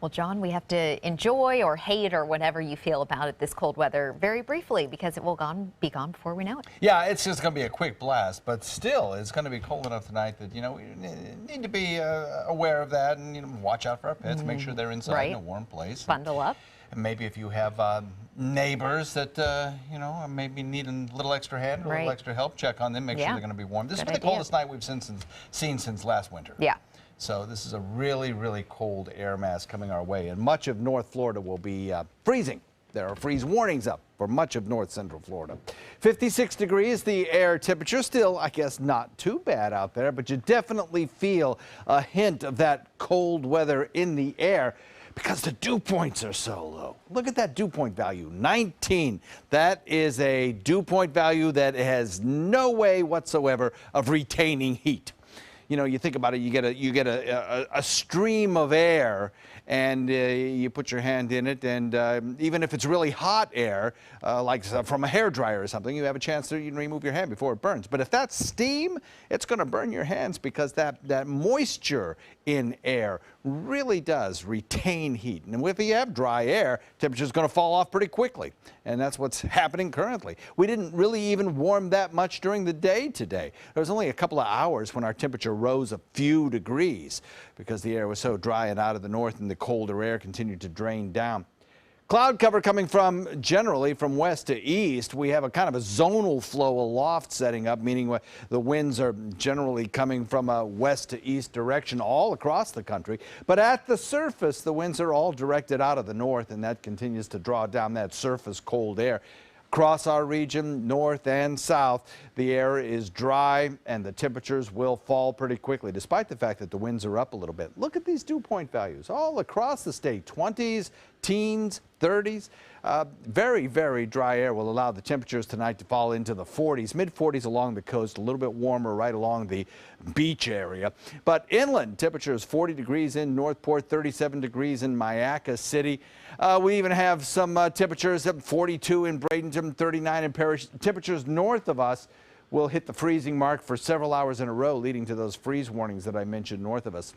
Well, John, we have to enjoy or hate or whatever you feel about it, this cold weather, very briefly, because it will be gone before we know it. Yeah, it's just going to be a quick blast, but still, it's going to be cold enough tonight that, we need to be aware of that and, watch out for our pets, make sure they're inside in a warm place. Bundle up. And maybe if you have neighbors that, maybe need a little extra hand or a little extra help, check on them, make sure they're going to be warm. This is the coldest night we've seen since last winter. Yeah. So this is a really, really cold air mass coming our way, and much of North Florida will be freezing. There are freeze warnings up for much of north central Florida. 56 degrees, the air temperature. Still, I guess, not too bad out there, but you definitely feel a hint of that cold weather in the air because the dew points are so low. Look at that dew point value, 19. That is a dew point value that has no way whatsoever of retaining heat. You think about it, you get a stream of air, and you put your hand in it, and even if it's really hot air, like from a hairdryer or something, you have a chance to remove your hand before it burns. But if that's steam, it's going to burn your hands because that moisture in air really does retain heat. And if you have dry air, temperature is going to fall off pretty quickly. And that's what's happening currently. We didn't really even warm that much during the day today. There was only a couple of hours when our temperature rose a few degrees because the air was so dry and out of the north and the colder air continued to drain down. Cloud cover coming generally from west to east. We have a kind of a zonal flow aloft setting up, meaning the winds are generally coming from a west to east direction all across the country. But at the surface, the winds are all directed out of the north, and that continues to draw down that surface cold air. Across our region, north and south, the air is dry and the temperatures will fall pretty quickly, despite the fact that the winds are up a little bit. Look at these dew point values all across the state, 20s, teens, 30s. Very, very dry air will allow the temperatures tonight to fall into the 40s, mid-40s along the coast, a little bit warmer right along the beach area. But inland, temperatures 40 degrees in Northport, 37 degrees in Mayaca City. We even have some temperatures at 42 in Bradenton, 39 in Parrish. Temperatures north of us will hit the freezing mark for several hours in a row, leading to those freeze warnings that I mentioned north of us.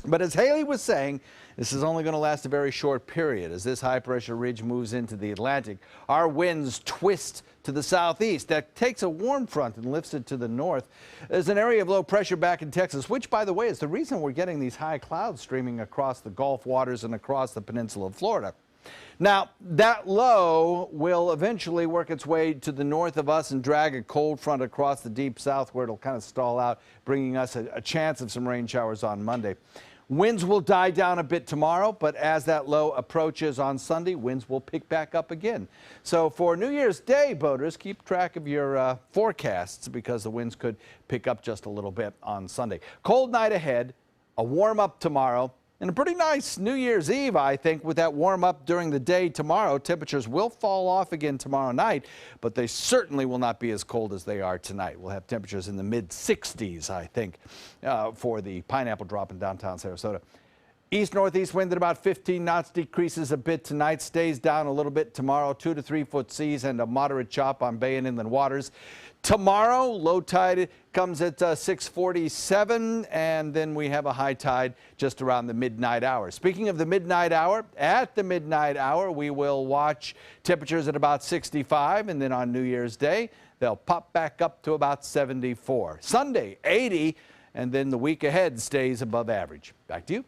But as Haley was saying, this is only going to last a very short period. As this high-pressure ridge moves into the Atlantic, our winds twist to the southeast. That takes a warm front and lifts it to the north. There's an area of low pressure back in Texas, which, by the way, is the reason we're getting these high clouds streaming across the Gulf waters and across the peninsula of Florida. Now, that low will eventually work its way to the north of us and drag a cold front across the deep south, where it'll kind of stall out, bringing us a chance of some rain showers on Monday. Winds will die down a bit tomorrow, but as that low approaches on Sunday, winds will pick back up again. So for New Year's Day, boaters, keep track of your forecasts because the winds could pick up just a little bit on Sunday. Cold night ahead, a warm up tomorrow, and a pretty nice New Year's Eve, I think, with that warm up during the day tomorrow. Temperatures will fall off again tomorrow night, but they certainly will not be as cold as they are tonight. We'll have temperatures in the mid-60s, I think, for the pineapple drop in downtown Sarasota. East-northeast wind at about 15 knots, decreases a bit tonight, stays down a little bit tomorrow, 2 to 3 foot seas and a moderate chop on bay and inland waters. Tomorrow, low tide comes at 6:47, and then we have a high tide just around the midnight hour. Speaking of the midnight hour, at the midnight hour, we will watch temperatures at about 65, and then on New Year's Day, they'll pop back up to about 74. Sunday, 80, and then the week ahead stays above average. Back to you.